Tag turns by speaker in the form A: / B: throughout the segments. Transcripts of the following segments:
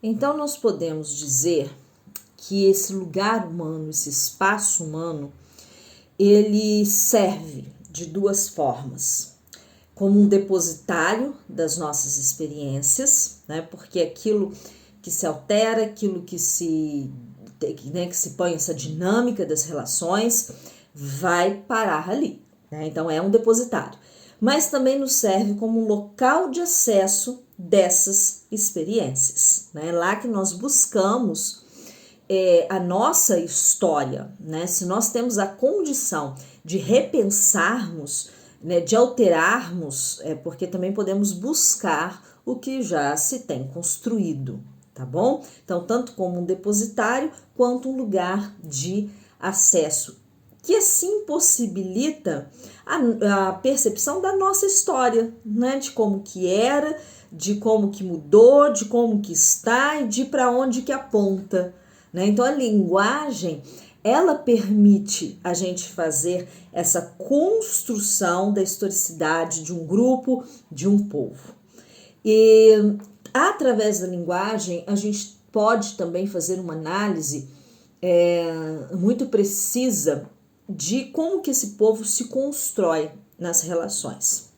A: Então, nós podemos dizer que esse lugar humano, esse espaço humano, ele serve de duas formas. Como um depositário das nossas experiências, né? Porque aquilo que se altera, aquilo que se põe essa dinâmica das relações, vai parar ali, né? Então é um depositário. Mas também nos serve como um local de acesso dessas experiências, né? Lá que nós buscamos a nossa história, né? Se nós temos a condição de repensarmos, né, de alterarmos, porque também podemos buscar o que já se tem construído, tá bom? Então, tanto como um depositário, quanto um lugar de acesso, que assim possibilita a percepção da nossa história, né? De como que era, de como que mudou, de como que está e de para onde que aponta, né? Então, a linguagem, ela permite a gente fazer essa construção da historicidade de um grupo, de um povo. E através da linguagem, a gente pode também fazer uma análise muito precisa de como que esse povo se constrói nas relações.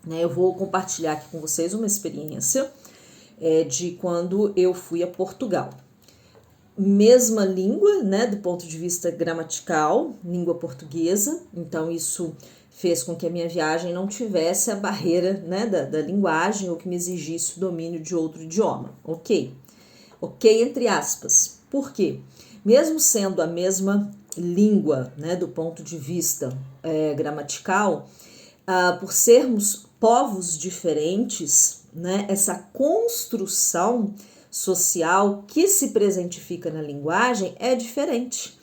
A: Eu vou compartilhar aqui com vocês uma experiência de quando eu fui a Portugal. Mesma língua, né, do ponto de vista gramatical, língua portuguesa, então isso fez com que a minha viagem não tivesse a barreira, né, da linguagem ou que me exigisse o domínio de outro idioma. Ok, entre aspas. Por quê? Mesmo sendo a mesma língua, né, do ponto de vista gramatical, por sermos povos diferentes, né, essa construção social que se presentifica na linguagem é diferente,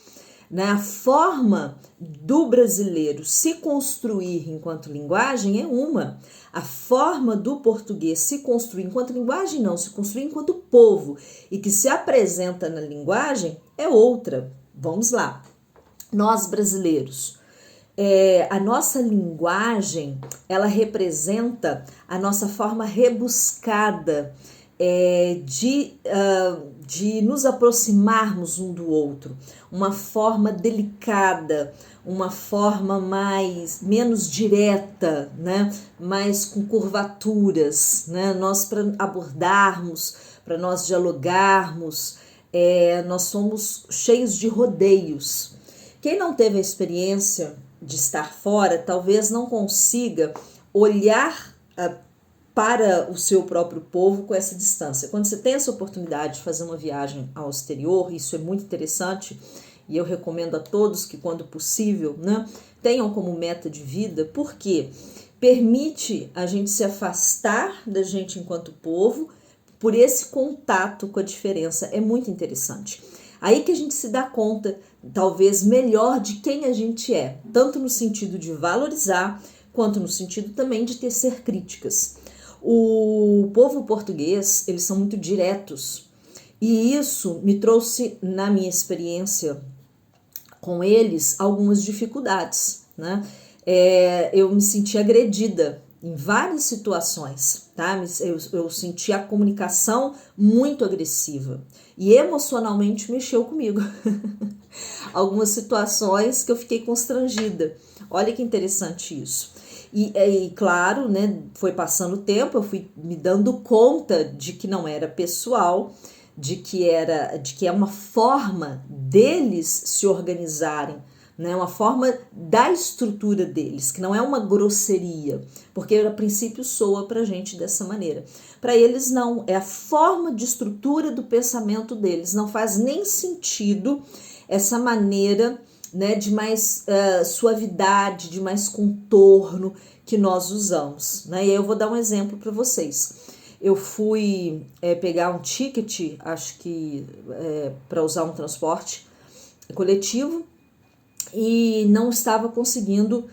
A: né? A forma do brasileiro se construir enquanto linguagem é uma, a forma do português se construir enquanto linguagem não, se construir enquanto povo e que se apresenta na linguagem é outra. Vamos lá, nós brasileiros, a nossa linguagem, ela representa a nossa forma rebuscada de nos aproximarmos um do outro, uma forma delicada, uma forma menos direta, né? Mais com curvaturas, né? Nós, para abordarmos, para nós dialogarmos, nós somos cheios de rodeios. Quem não teve a experiência de estar fora, talvez não consiga olhar para o seu próprio povo com essa distância. Quando você tem essa oportunidade de fazer uma viagem ao exterior, isso é muito interessante e eu recomendo a todos que, quando possível, né, tenham como meta de vida, porque permite a gente se afastar da gente enquanto povo por esse contato com a diferença. É muito interessante. Aí que a gente se dá conta, talvez melhor, de quem a gente é, tanto no sentido de valorizar, quanto no sentido também de tecer críticas. O povo português, eles são muito diretos e isso me trouxe, na minha experiência com eles, algumas dificuldades, né? Eu me senti agredida em várias situações, tá? Eu senti a comunicação muito agressiva e emocionalmente mexeu comigo. Algumas situações que eu fiquei constrangida. Olha que interessante isso. E claro, né, foi passando o tempo, eu fui me dando conta de que não era pessoal, de que é uma forma deles se organizarem, né, uma forma da estrutura deles, que não é uma grosseria, porque a princípio soa pra gente dessa maneira. Para eles não, é a forma de estrutura do pensamento deles, não faz nem sentido essa maneira, né, de mais suavidade, de mais contorno que nós usamos, né? E aí eu vou dar um exemplo para vocês. Eu fui pegar um ticket, acho que para usar um transporte coletivo, e não estava conseguindo,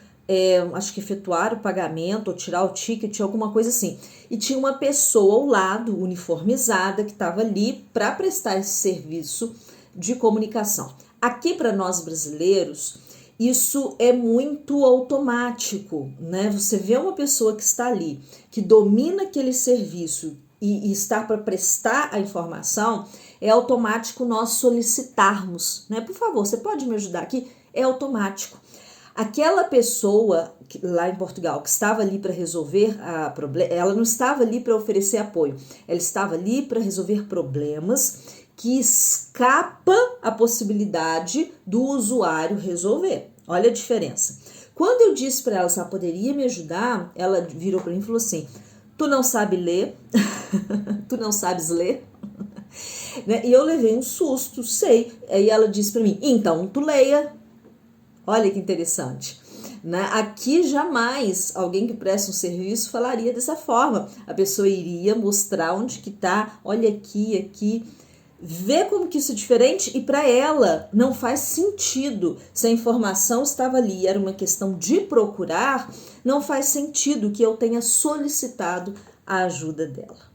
A: acho que efetuar o pagamento ou tirar o ticket, alguma coisa assim. E tinha uma pessoa ao lado, uniformizada, que estava ali para prestar esse serviço de comunicação. Aqui, para nós brasileiros, isso é muito automático, né? Você vê uma pessoa que está ali, que domina aquele serviço e estar para prestar a informação, é automático nós solicitarmos, né? Por favor, você pode me ajudar aqui? É automático. Aquela pessoa lá em Portugal que estava ali para resolver a problema, ela não estava ali para oferecer apoio, ela estava ali para resolver problemas que escapa a possibilidade do usuário resolver. Olha a diferença. Quando eu disse para ela se ela poderia me ajudar, ela virou para mim e falou assim: tu não sabe ler? Tu não sabes ler? Né? E eu levei um susto, sei. Aí ela disse para mim: então tu leia. Olha que interessante. Né? Aqui jamais alguém que presta um serviço falaria dessa forma. A pessoa iria mostrar onde que tá, olha aqui. Vê como que isso é diferente, e para ela não faz sentido. Se a informação estava ali, era uma questão de procurar, não faz sentido que eu tenha solicitado a ajuda dela.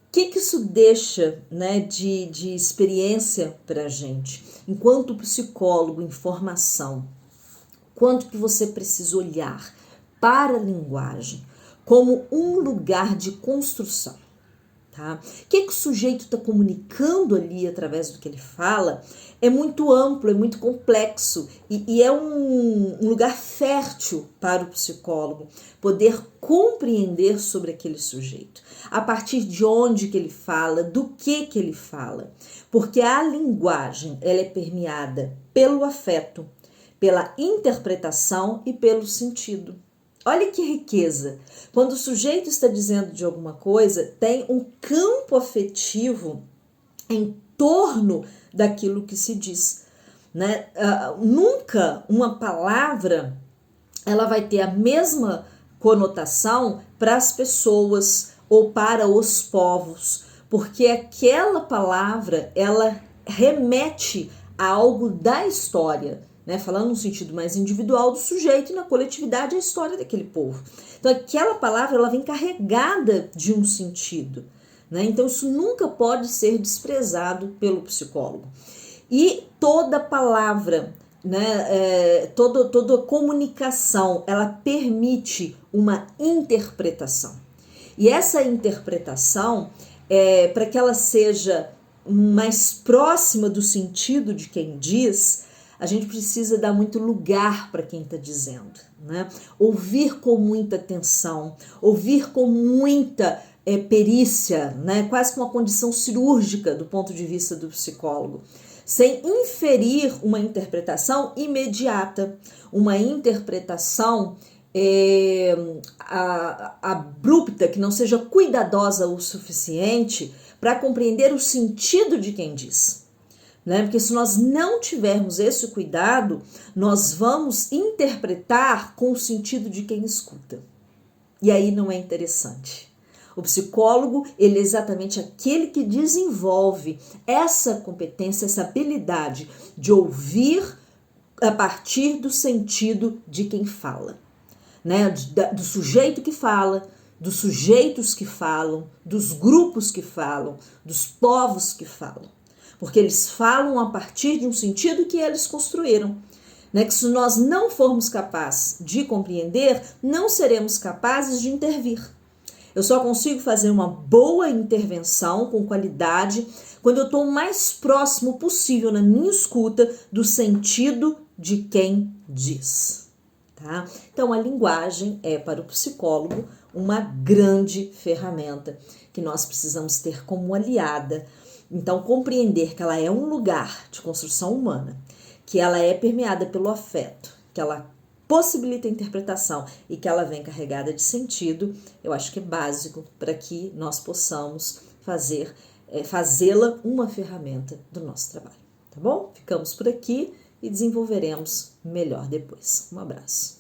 A: O que isso deixa, né, de experiência para a gente? Enquanto psicólogo em formação, quanto que você precisa olhar para a linguagem como um lugar de construção. Tá? O que o sujeito está comunicando ali através do que ele fala é muito amplo, é muito complexo e é um lugar fértil para o psicólogo poder compreender sobre aquele sujeito, a partir de onde que ele fala, do que ele fala, porque a linguagem ela é permeada pelo afeto, pela interpretação e pelo sentido. Olha que riqueza! Quando o sujeito está dizendo de alguma coisa, tem um campo afetivo em torno daquilo que se diz. Né? Nunca uma palavra ela vai ter a mesma conotação para as pessoas ou para os povos, porque aquela palavra ela remete a algo da história. Né, falando no sentido mais individual do sujeito, e na coletividade a história daquele povo. Então aquela palavra ela vem carregada de um sentido. Né? Então isso nunca pode ser desprezado pelo psicólogo. E toda palavra, né, toda comunicação, ela permite uma interpretação. E essa interpretação, para que ela seja mais próxima do sentido de quem diz, a gente precisa dar muito lugar para quem está dizendo, né? Ouvir com muita atenção, ouvir com muita perícia, né? Quase que uma condição cirúrgica do ponto de vista do psicólogo, sem inferir uma interpretação imediata, uma interpretação abrupta, que não seja cuidadosa o suficiente para compreender o sentido de quem diz. Né? Porque se nós não tivermos esse cuidado, nós vamos interpretar com o sentido de quem escuta. E aí não é interessante. O psicólogo, ele é exatamente aquele que desenvolve essa competência, essa habilidade de ouvir a partir do sentido de quem fala. Né? Do sujeito que fala, dos sujeitos que falam, dos grupos que falam, dos povos que falam. Porque eles falam a partir de um sentido que eles construíram. Né? Que se nós não formos capazes de compreender, não seremos capazes de intervir. Eu só consigo fazer uma boa intervenção com qualidade quando eu estou o mais próximo possível na minha escuta do sentido de quem diz. Tá? Então a linguagem é para o psicólogo uma grande ferramenta que nós precisamos ter como aliada. Então, compreender que ela é um lugar de construção humana, que ela é permeada pelo afeto, que ela possibilita a interpretação e que ela vem carregada de sentido, eu acho que é básico para que nós possamos fazê-la uma ferramenta do nosso trabalho. Tá bom? Ficamos por aqui e desenvolveremos melhor depois. Um abraço.